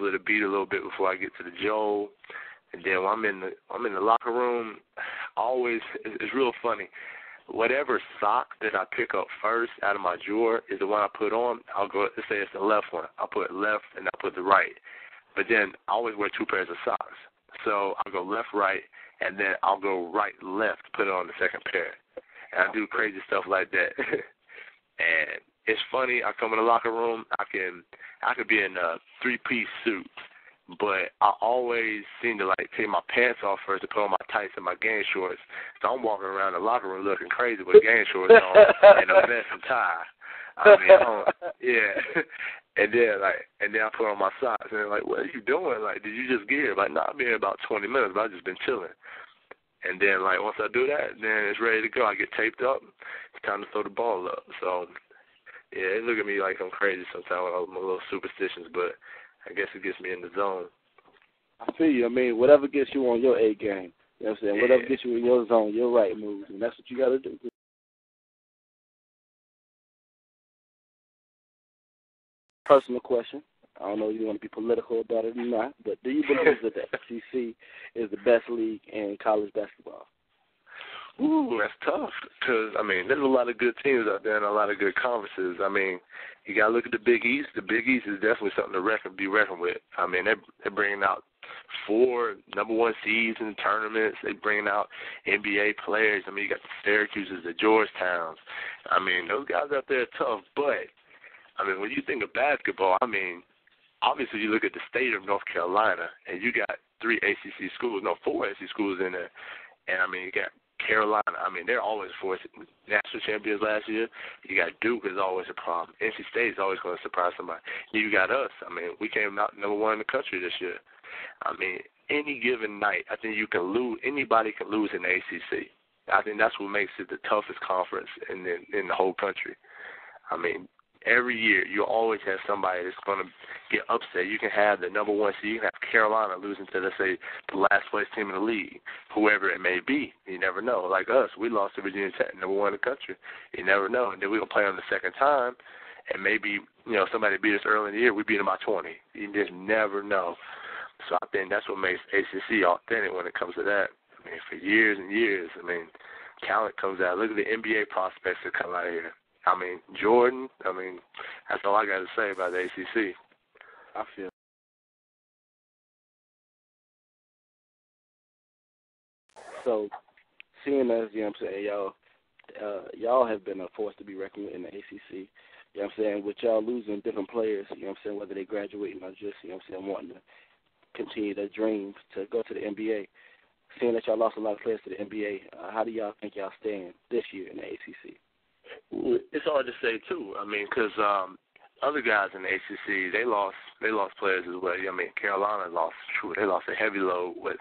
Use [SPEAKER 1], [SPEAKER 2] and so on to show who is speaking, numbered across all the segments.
[SPEAKER 1] let it beat a little bit before I get to the Joel. And then when I'm in the locker room, always it's real funny. Whatever sock that I pick up first out of my drawer is the one I put on. I'll go, let's say it's the left one. I'll put left and I'll put the right. But then I always wear 2 pairs of socks. So I'll go left, right, and then I'll go right, left, put it on the second pair. And I do crazy stuff like that. And it's funny, I come in the locker room, I could be in a 3-piece suit, but I always seem to like take my pants off first to put on my tights and my game shorts. So I'm walking around the locker room looking crazy with game shorts on and a vest and tie. I mean, yeah. And then I put on my socks and they're like, what are you doing? Like, did you just get here? Like, no, I've been here about 20 minutes, but I've just been chilling. And then, like, once I do that, then it's ready to go. I get taped up. It's time to throw the ball up. So, yeah, they look at me like I'm crazy sometimes with all my little superstitions, but I guess it gets me in the zone.
[SPEAKER 2] I feel you. I mean, whatever gets you on your A game, you know what I'm saying? Yeah. Whatever gets you in your zone, your right moves, and that's what you got to do. Personal question. I don't know if you want to be political about it or not, but do you believe that the SEC is the best league in college basketball?
[SPEAKER 1] Ooh, that's tough because, I mean, there's a lot of good teams out there and a lot of good conferences. I mean, you got to look at the Big East. The Big East is definitely something to be reckoned with. I mean, they're bringing out 4 number 1 seeds in the tournaments. They're bringing out NBA players. I mean, you got the Syracuses, the Georgetowns. I mean, those guys out there are tough, but, I mean, when you think of basketball, I mean, obviously you look at the state of North Carolina, and you got 3 ACC schools, 4 ACC schools in there. And, I mean, you got Carolina. I mean, they're always for national champions last year. You got Duke is always a problem. NC State is always going to surprise somebody. You got us. I mean, we came out number 1 in the country this year. I mean, any given night, I think you can lose. Anybody can lose in the ACC. I think that's what makes it the toughest conference in the whole country. I mean, every year you always have somebody that's going to get upset. You can have the number 1 seed. You can have Carolina losing to, let's say, the last place team in the league, whoever it may be. You never know. Like us, we lost to Virginia Tech, number 1 in the country. You never know. And then we're going to play them the second time, and maybe, somebody beat us early in the year. We beat them by 20. You just never know. So I think that's what makes ACC authentic when it comes to that. I mean, for years and years, I mean, talent comes out. Look at the NBA prospects that come out here. I mean, Jordan, I mean, that's all I got to say about the ACC.
[SPEAKER 2] I feel. So, seeing as, you know what I'm saying, y'all have been a force to be reckoned with in the ACC. You know what I'm saying? With y'all losing different players, you know what I'm saying, whether they graduating or just, you know what I'm saying, wanting to continue their dreams to go to the NBA. Seeing that y'all lost a lot of players to the NBA, how do y'all think y'all stand this year in the ACC?
[SPEAKER 1] It's hard to say too. I mean, because other guys in the ACC, they lost players as well. I mean, Carolina lost a heavy load with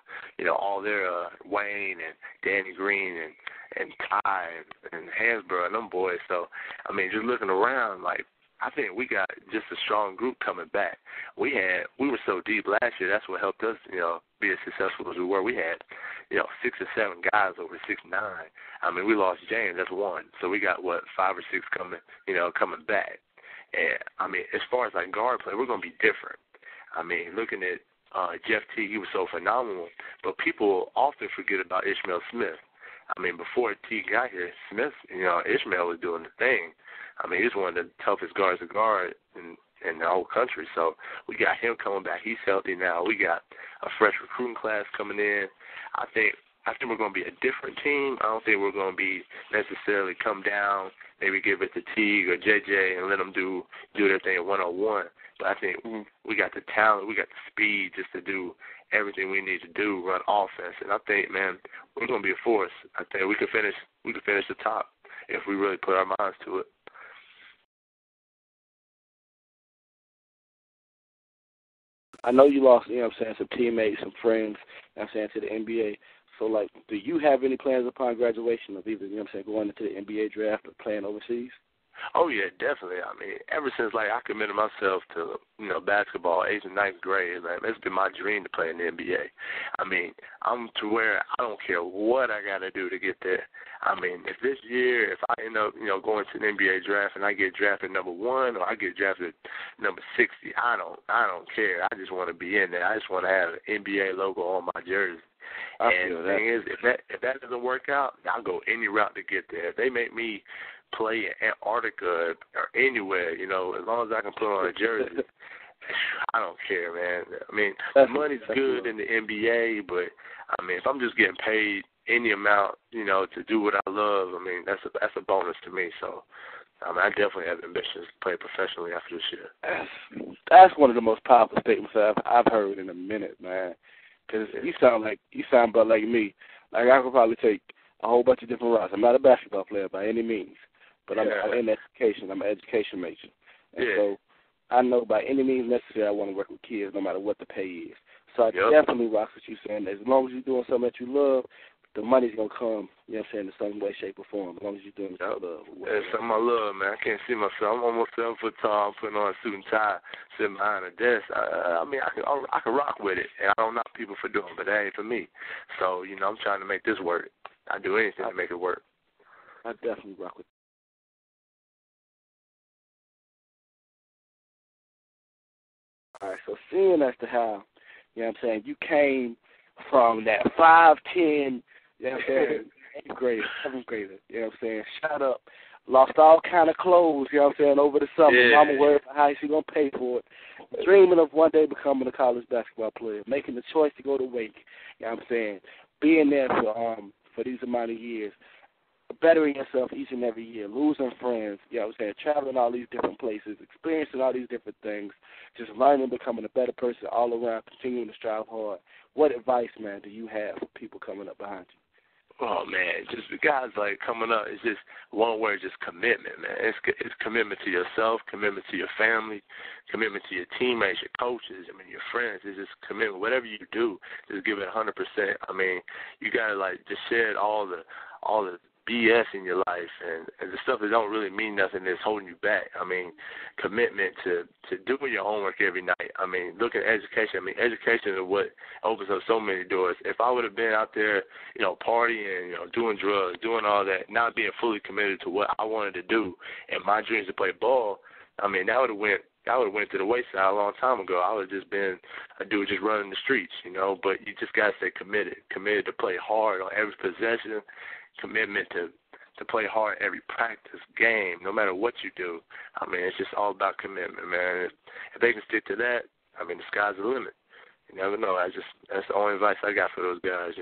[SPEAKER 1] all their Wayne and Danny Green and Ty and Hansborough and them boys. So I mean, just looking around, like I think we got just a strong group coming back. We were so deep last year. That's what helped us, be as successful as we were. We had 6 or 7 guys over 6'9". I mean, we lost James. That's 1. So we got 5 or 6 coming back. And I mean, as far as like guard play, we're gonna be different. I mean, looking at Jeff T, he was so phenomenal, but people often forget about Ishmael Smith. I mean, before T got here, Smith, Ishmael was doing the thing. I mean, he's one of the toughest guards to guard in the whole country. So we got him coming back. He's healthy now. We got a fresh recruiting class coming in. I think we're going to be a different team. I don't think we're going to be necessarily come down, maybe give it to Teague or JJ and let them do their thing one-on-one. But I think we got the talent, we got the speed just to do everything we need to do, run offense. And I think, man, we're going to be a force. I think we could finish the top if we really put our minds to it.
[SPEAKER 2] I know you lost, some teammates, some friends, to the NBA. So, like, do you have any plans upon graduation of either, going into the NBA draft or playing overseas?
[SPEAKER 1] Oh yeah, definitely. I mean, ever since like I committed myself to basketball, 8th and 9th grade, man, it's been my dream to play in the NBA. I mean, I'm to where I don't care what I got to do to get there. I mean, if this year, if I end up going to the NBA draft and I get drafted number 1 or I get drafted number 60, I don't care. I just want to be in there. I just want to have an NBA logo on my jersey. And the thing is, if that doesn't work out, I'll go any route to get there. If they make me play in Antarctica or anywhere, as long as I can put on a jersey, I don't care, man. I mean, the money's good in the NBA, but I mean, if I'm just getting paid any amount, to do what I love, I mean, that's a bonus to me. So, I mean, I definitely have ambitions to play professionally after this year.
[SPEAKER 2] That's one of the most powerful statements I've heard in a minute, man. Because you sound about like me. Like I could probably take a whole bunch of different routes. I'm not a basketball player by any means, but I'm in education. I'm an education major. And so I know by any means necessary I want to work with kids no matter what the pay is. So I definitely rock what you're saying. As long as you're doing something that you love, the money's going to come, in some way, shape, or form, as long as you're doing what you love.
[SPEAKER 1] It's something I love, man. I can't see myself. I'm almost 7 foot tall. I'm putting on a suit and tie, sitting behind a desk. I mean, I can rock with it, and I don't knock people for doing it, but that ain't for me. So, I'm trying to make this work. I do anything to make it work.
[SPEAKER 2] I definitely rock with it. All right, so seeing as to how, you came from that 5'10", 8th grader, 7th grader, shut up, lost all kind of clothes, over the summer.
[SPEAKER 1] Yeah.
[SPEAKER 2] Mama worried about how she going to pay for it. Dreaming of one day becoming a college basketball player, making the choice to go to Wake, being there for these amount of years, bettering yourself each and every year, losing friends, traveling all these different places, experiencing all these different things, just learning, becoming a better person all around, continuing to strive hard. What advice, man, do you have for people coming up behind you?
[SPEAKER 1] Oh, man, just the guys like coming up, it's just one word, just commitment, man. It's commitment to yourself, commitment to your family, commitment to your teammates, your coaches, your friends. It's just commitment. Whatever you do, just give it 100%. I mean, you got to, just shed all the BS in your life and the stuff that don't really mean nothing that's holding you back. I mean, commitment to doing your homework every night. I mean, look at education. Education is what opens up so many doors. If I would have been out there, partying, doing drugs, doing all that, not being fully committed to what I wanted to do and my dreams to play ball, I mean, that would have went to the wayside a long time ago. I would have just been a dude just running the streets, But you just got to stay committed to play hard on every possession, commitment to play hard every practice, game, no matter what you do. I mean, it's just all about commitment, man. If they can stick to that, I mean, the sky's the limit. You never know. That's the only advice I got for those guys,